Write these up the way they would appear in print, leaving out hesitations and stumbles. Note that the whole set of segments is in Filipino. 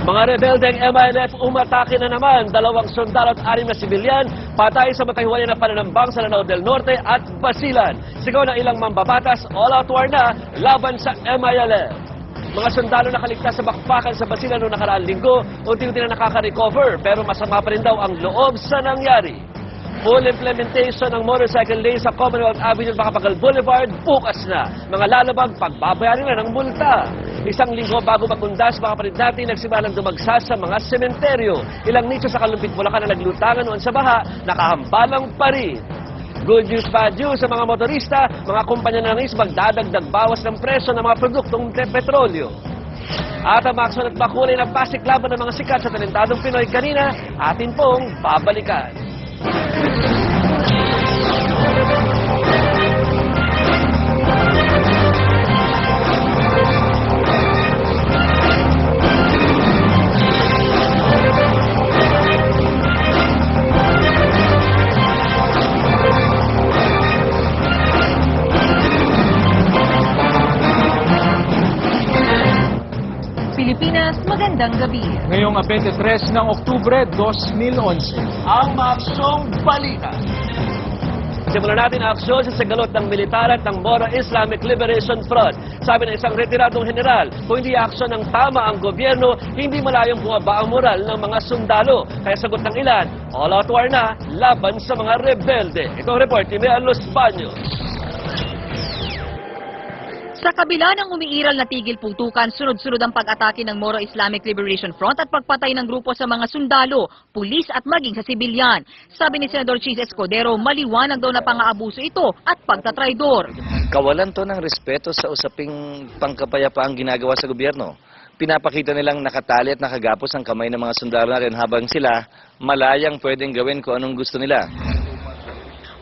Mga rebeldeng MILF umatake na naman. 2 sundalo at 6 na sibilyan patay sa magkahiwalay na pananambang sa Lanao del Norte at Basilan. Sigaw ng ilang mambabatas, all-out war na laban sa MILF. Mga sundalo nakaligtas sa bakbakan sa Basilan noong nakaraang linggo, unti-unti na nakaka-recover pero masama pa rin daw ang loob sa nangyari. Full implementation ng motorcycle lane sa Commonwealth Avenue at Macapagal Boulevard bukas na. Mga lalabag, pagbabayarin na ng multa. 1 linggo bago magundas, mga kapatid natin nagsimulang dumagsa sa mga sementeryo. Ilang nicho sa Kalumpit, Bulacan na naglutangan noon sa baha, nakahambalang pa rin. Good news, bad news sa mga motorista, mga kumpanya na nangis magdadagdag bawas ng presyo ng mga produktong petrolyo. At ang aksyon at makulay ng pasiklaban ng mga sikat sa talentadong Pinoy kanina, atin pong babalikan. Pilipinas, magandang gabi. Ngayong 23 ng Oktubre 2011. Ang maaksyong balita. Simulan natin ang aksyon sa sagalot ng militar at ng Moro Islamic Liberation Front. Sabi ng isang retiradong general, kung hindi aksyon ng tama ang gobyerno, hindi malayong bumaba ang moral ng mga sundalo. Kaya sagot ng ilan, all-out war na laban sa mga rebelde. Ito ang report ni Mea Los Baños. Sa kabila ng umiiral na tigil putukan, sunod-sunod ang pag-atake ng Moro Islamic Liberation Front at pagpatay ng grupo sa mga sundalo, pulis at maging sa sibilyan. Sabi ni Senador Chis Escudero, maliwanag daw na pang-aabuso ito at pagtatraidor. Kawalan to ng respeto sa usaping pangkapayapaang ginagawa sa gobyerno. Pinapakita nilang nakatali at nakagapos ang kamay ng mga sundalo natin habang sila malayang pwedeng gawin kung anong gusto nila.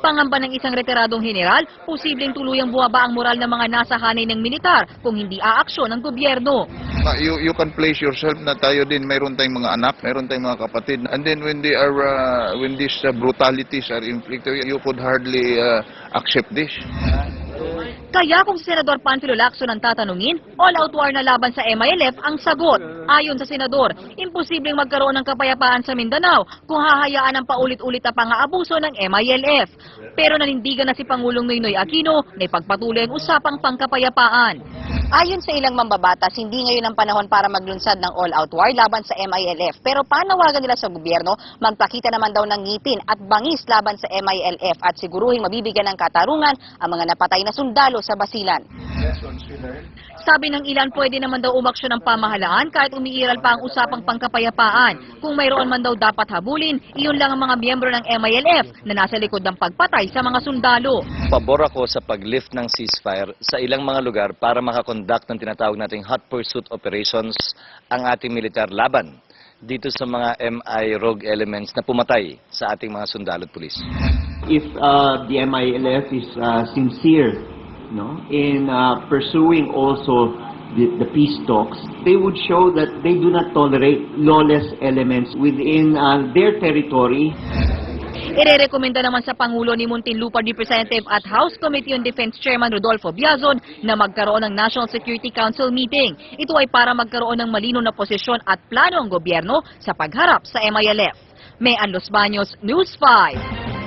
Pangamba ng isang retiradong general, posibleng tuluyang bumaba ang moral ng mga nasa hanay ng militar kung hindi aaksyon ng gobyerno. You can place yourself na tayo din mayroon tayong mga anak, mayroon tayong mga kapatid, and then when these brutalities are inflicted, you could hardly accept this. Kaya kung si Senador Panfilo Lacson ang tatanungin, all-out war na laban sa MILF ang sagot. Ayon sa Senador, imposibleng magkaroon ng kapayapaan sa Mindanao kung hahayaan ang paulit-ulit na pang-aabuso ng MILF. Pero nanindigan na si Pangulong Noynoy Aquino na ipagpatuloy ang usapang pangkapayapaan. Ayon sa ilang mambabatas, hindi ngayon ang panahon para maglunsad ng all-out war laban sa MILF. Pero panawagan nila sa gobyerno, magpakita naman daw ng ngipin at bangis laban sa MILF at siguruhin mabibigyan ng katarungan ang mga napatay na sundalo sa Basilan. Sabi ng ilan, pwede naman daw umaksyon ng pamahalaan kahit umiiral pa ang usapang pangkapayapaan. Kung mayroon man daw dapat habulin, iyon lang ang mga miyembro ng MILF na nasa likod ng pagpatay sa mga sundalo. Pabor ako sa pag-lift ng ceasefire sa ilang mga lugar para makakonduct ng tinatawag nating hot pursuit operations ang ating militar laban dito sa mga MI rogue elements na pumatay sa ating mga sundalo at pulis. If the MILF is sincere in pursuing also the peace talks, they would show that they do not tolerate lawless elements within their territory. Irerekomenda naman sa Pangulo ni Muntinlupa Representative at House Committee on Defense Chairman Rodolfo Biazon na magkaroon ng National Security Council meeting. Ito ay para magkaroon ng malinaw na posisyon at plano ang gobyerno sa pagharap sa MILF. Mea Los Baños, News 5.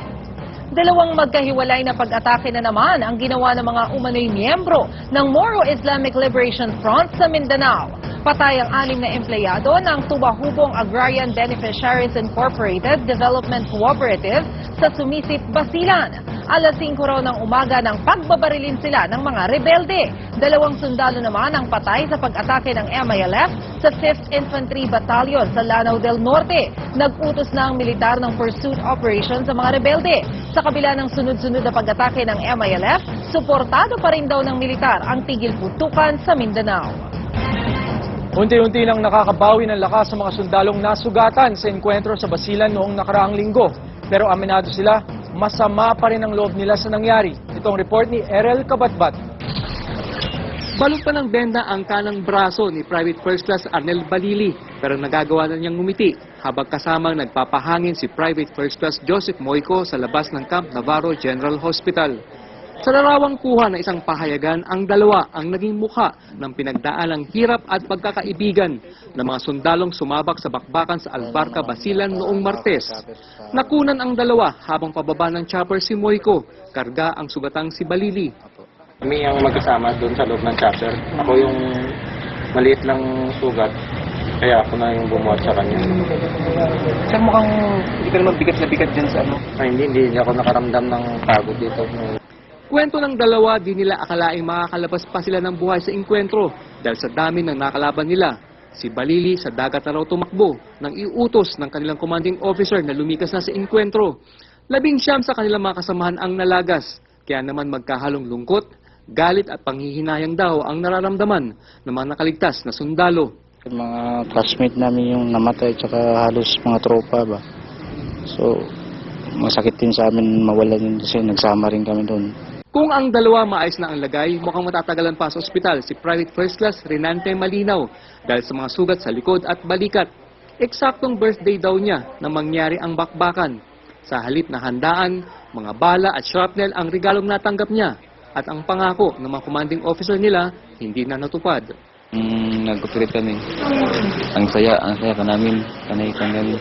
Dalawang magkahiwalay na pag-atake na naman ang ginawa ng mga umano'y miyembro ng Moro Islamic Liberation Front sa Mindanao. Patay ang 6 na empleyado ng Tubahubong Agrarian Beneficiaries Incorporated Development Cooperative sa Sumisip, Basilan. Alas 5 raw ng umaga nang pagbabarilin sila ng mga rebelde. 2 sundalo naman ang patay sa pag-atake ng MILF sa 5th Infantry Battalion sa Lanao del Norte. Nag-utos na ang militar ng pursuit operation sa mga rebelde. Sa kabila ng sunod-sunod na pag-atake ng MILF, suportado pa rin daw ng militar ang tigil putukan sa Mindanao. Unti-unti nang nakakabawi ng lakas sa mga sundalong nasugatan sa enkwentro sa Basilan noong nakaraang linggo. Pero aminado sila, masama pa rin ang loob nila sa nangyari. Itong report ni Erel Kabatbat. Balot pa ng benda ang kanang braso ni Private First Class Arnel Balili, pero nagagawa na niyang ngumiti habang kasamang nagpapahangin si Private First Class Joseph Moico sa labas ng Camp Navarro General Hospital. Sa larawang kuha ng isang pahayagan, ang dalawa ang naging mukha ng pinagdaalang hirap at pagkakaibigan ng mga sundalong sumabak sa bakbakan sa Albarca, Basilan noong Martes. Nakunan ang dalawa habang pababa ng chopper si Moico, karga ang sugatang si Balili. Kami ang magkasama doon sa loob ng chopper. Ako yung maliit lang sugat, kaya ako na yung bumuhat sa kanya. Sir, mukhang hindi ka naman bigat na bigat dyan sa ano. Ay, hindi ako nakaramdam ng pagod dito. Kwento ng dalawa, di nila akalaing makakalabas pa sila ng buhay sa inkwentro dahil sa dami ng nakalaban nila. Si Balili sa dagat na raw tumakbo nang iutos ng kanilang commanding officer na lumikas na sa inkwentro. 19 sa kanilang mga kasamahan ang nalagas, kaya naman magkahalong lungkot, galit at panghihinayang daw ang nararamdaman ng mga nakaligtas na sundalo. Mga classmate namin yung namatay, tsaka halos mga tropa ba. So, masakit din sa amin mawalan yun kasi nagsama rin kami doon. Kung ang dalawa maayos na ang lagay, mukhang matatagalan pa sa ospital si Private First Class Renante Malinaw dahil sa mga sugat sa likod at balikat. Eksaktong birthday daw niya na mangyari ang bakbakan. Sa halip na handaan, mga bala at shrapnel ang regalong natanggap niya at ang pangako ng mga commanding officer nila hindi na natupad. Nagkupilit kami. Ang saya ka namin, kanay kami.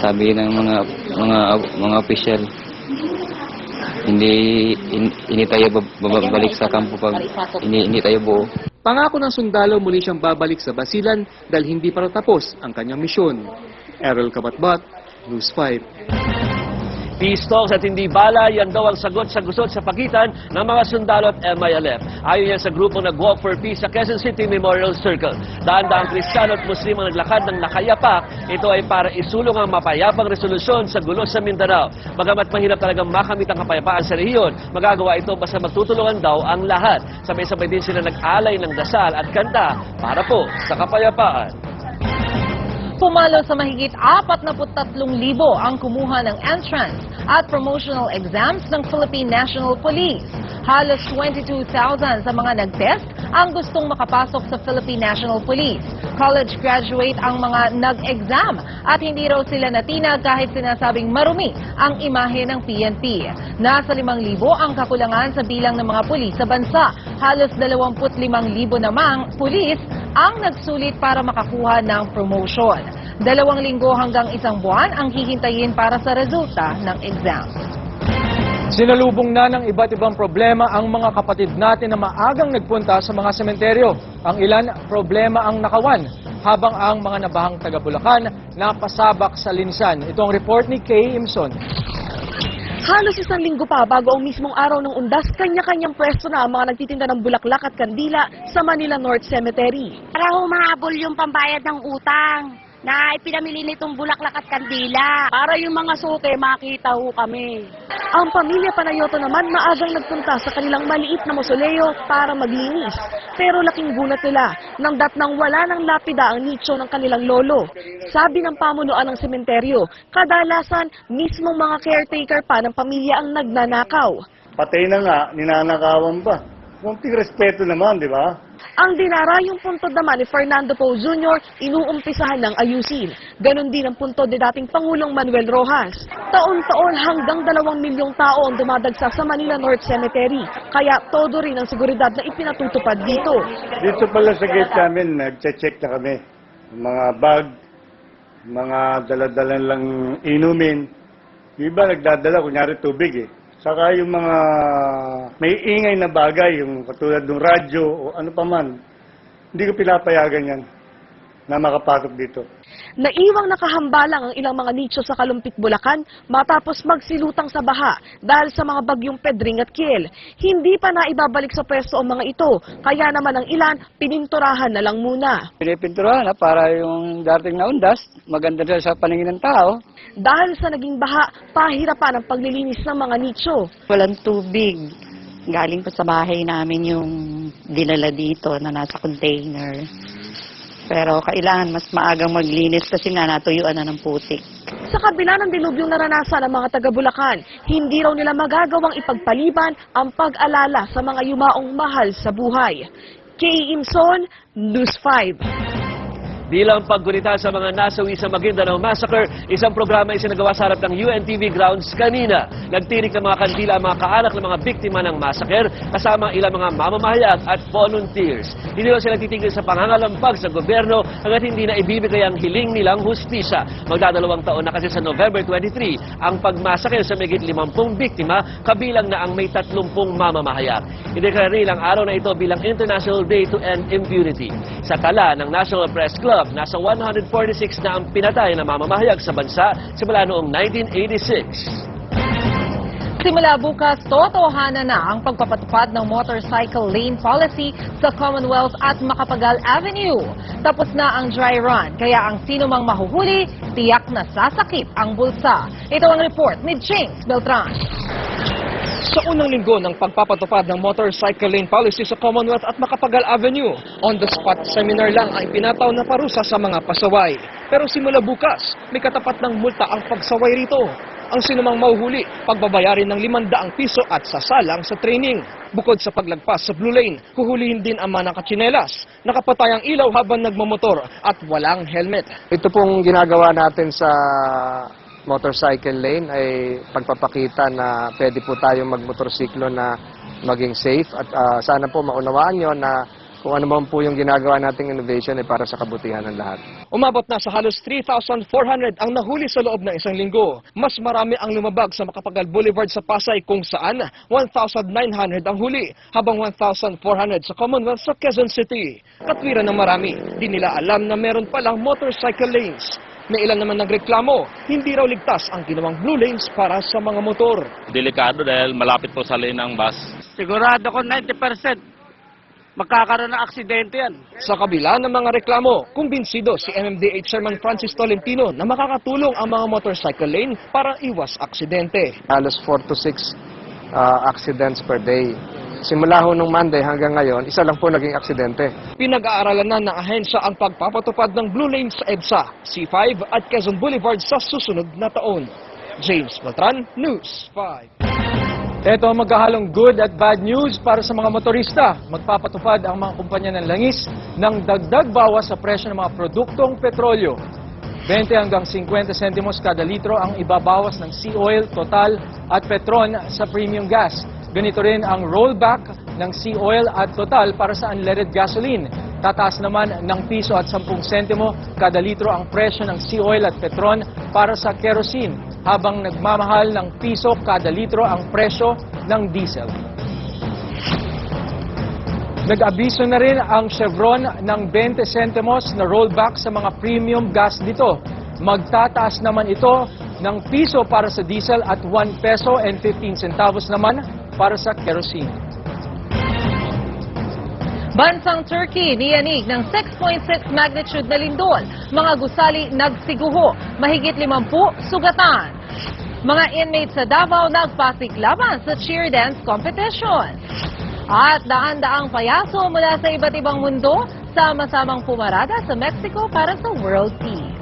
Sabi ng mga official, hindi tayo babalik sa kampo pag hindi tayo buo. Pangako ng sundalo muli siyang babalik sa Basilan dahil hindi pa raw tapos ang kanyang misyon. Errol Kabatbat, News 5. Peace talks at hindi bala, yan daw ang sagot sa gusot sa pagitan ng mga sundalo at MILF. Ayon yan sa grupo nag-Walk for Peace sa Quezon City Memorial Circle. Daan-daang Kristiyano at Muslim ang naglakad ng nakayapak. Ito ay para isulong ang mapayapang resolusyon sa gulo sa Mindanao. Bagamat mahirap talagang makamit ang kapayapaan sa rehiyon, magagawa ito basta magtutulungan daw ang lahat. Sabay-sabay din sila nag-alay ng dasal at kanta para po sa kapayapaan. Pumalo sa mahigit 43,000 ang kumuha ng entrance at promotional exams ng Philippine National Police. Halos 22,000 sa mga nag-test ang gustong makapasok sa Philippine National Police. College graduate ang mga nag-exam at hindi raw sila natinag kahit sinasabing marumi ang imahe ng PNP. Nasa 5,000 ang kakulangan sa bilang ng mga pulis sa bansa. Halos 25,000 namang pulis ang nagsulit para makakuha ng promotion. 2 linggo hanggang 1 buwan ang hihintayin para sa resulta ng exam. Sinalubong na ng iba't ibang problema ang mga kapatid natin na maagang nagpunta sa mga sementeryo. Ang ilan, problema ang nakawan, habang ang mga nabahang taga-Bulacan napasabak sa linisan. Ito ang report ni Kay Imson. Halos 1 linggo pa bago ang mismong araw ng undas, kanya-kanyang pwesto na ang mga nagtitinda ng bulaklak at kandila sa Manila North Cemetery. Para humahabol yung pambayad ng utang na ipinamili nitong bulaklak at kandila. Para yung mga suke, makita ho kami. Ang pamilya Panayoto naman maagang nagpunta sa kanilang maliit na mausoleo para maglinis. Pero laking gulat nila nang datnang wala ng lapida ang nicho ng kanilang lolo. Sabi ng pamunuan ng sementeryo, kadalasan mismong mga caretaker pa ng pamilya ang nagnanakaw. Patay na nga, ninanakawan pa. Kunting respeto naman, di ba? Ang dinarayong puntod naman ni Fernando Poe Jr. inuumpisahan ng ayusin. Ganon din ang puntod ni dating Pangulong Manuel Rojas. Taon-taon hanggang 2 milyong tao ang dumadagsa sa Manila North Cemetery. Kaya todo rin ang seguridad na ipinatutupad dito. Dito pala sa gate namin, nagche-check na kami. Mga bag, mga dala-dalan lang inumin. Yung iba nagdadala, kunyari tubig eh. Saka yung mga may ingay na bagay, yung katulad ng radyo o ano pa man, hindi ko pinapayagan yan na makapasok dito. Naiwang nakahambalang ang ilang mga nicho sa Kalumpit, Bulacan matapos magsilutang sa baha dahil sa mga bagyong Pedring at Kiel. Hindi pa na ibabalik sa pwesto ang mga ito, kaya naman ang ilan pininturahan na lang muna. Pinipinturahan para yung dating na undas, maganda din sa paningin ng tao. Dahil sa naging baha, pahirapan ang paglilinis ng mga nicho. Walang tubig. Galing pa sa bahay namin yung dinala dito na nasa container. Pero kailangan mas maagang maglinis kasi nga natuyuan na ng putik. Sa kabila ng dilubyong naranasan ng mga taga-Bulacan, hindi raw nila magagawang ipagpaliban ang pag-alala sa mga yumaong mahal sa buhay. Kay Imson, News 5. Bilang paggunita sa mga nasawi sa Maguindanao Massacre, isang programa ay sinagawa sa harap ng UNTV grounds kanina. Nagtirik ng mga kandila ang mga kaanak ng mga biktima ng massacre kasama ilang mga mamamahayag at volunteers. Hindi raw sila titigil sa pangangalampag sa gobyerno hanggat hindi na ibibigay ang hiling nilang hustisya. Magdadalawang taon na kasi sa November 23 ang pagmasakre sa mahigit 50 biktima, kabilang na ang may 30 mamamahayag. Ideklara rin ang araw na ito bilang International Day to End Impunity. Sa tala ng National Press Club, nasa 146 na ang pinatay na mamamahayag sa bansa simula noong 1986. Simula bukas, totohanan na ang pagpapatupad ng motorcycle lane policy sa Commonwealth at Macapagal Avenue. Tapos na ang dry run, kaya ang sino mang mahuhuli, tiyak na sasakit ang bulsa. Ito ang report ni James Beltran. Sa unang linggo ng pagpapatupad ng motorcycle lane policy sa Commonwealth at Macapagal Avenue, on-the-spot seminar lang ang pinataw na parusa sa mga pasaway. Pero simula bukas, may katapat ng multa ang pagsaway rito. Ang sinumang mahuhuli, pagbabayarin ng 500 piso at sasalang sa training. Bukod sa paglagpas sa blue lane, huhulihin din ang mga nakatsinelas, nakapatay ang ilaw habang nagmamotor at walang helmet. Ito pong ginagawa natin sa motorcycle lane ay pagpapakita na pwede po tayong magmotorsiklo na maging safe at sana po maunawaan nyo na kung ano man po yung ginagawa nating innovation ay para sa kabutihan ng lahat. Umabot na sa halos 3,400 ang nahuli sa loob ng isang linggo. Mas marami ang lumabag sa Macapagal Boulevard sa Pasay kung saan 1,900 ang huli, habang 1,400 sa Commonwealth sa Quezon City. Katwiran ng marami, di nila alam na meron palang motorcycle lanes. May ilan naman nagreklamo, hindi raw ligtas ang ginawang blue lanes para sa mga motor. Delikado dahil malapit po sa lane ng bus. Sigurado ko 90%. Magkakaroon ng aksidente yan. Sa kabila ng mga reklamo, kumbinsido si MMDA Chairman Francis Tolentino na makakatulong ang mga motorcycle lane para iwas aksidente. Halos 4 to 6 accidents per day. Simula ho nung Monday hanggang ngayon, isa lang po naging aksidente. Pinag-aaralan na ng ahensya ang pagpapatupad ng blue lane sa EDSA, C5 at Quezon Boulevard sa susunod na taon. James Beltran, News 5. Ito ang magkahalong good at bad news para sa mga motorista. Magpapatupad ang mga kumpanya ng langis ng dagdag bawas sa presyo ng mga produktong petrolyo. 20 hanggang 50 sentimos kada litro ang ibabawas ng Sea Oil, Total at Petron sa premium gas. Ganito rin ang rollback ng Sea Oil at Total para sa unleaded gasoline. Tataas naman ng piso at 10 sentimo kada litro ang presyo ng Sea Oil at Petron para sa kerosene, habang nagmamahal ng piso kada litro ang presyo ng diesel. Nag-abiso na rin ang Chevron ng 20 sentimos na rollback sa mga premium gas dito. Magtataas naman ito ng piso para sa diesel at 1 peso and 15 centavos naman para sa kerosene. Bansang Turkey niyanig ng 6.6 magnitude na lindol. Mga gusali nagsiguho, mahigit 50 sugatan. Mga inmates sa Davao nagpasiklaban sa cheer dance competition. At daan-daang payaso mula sa iba't ibang mundo, sama-samang pumarada sa Mexico para sa World Peace.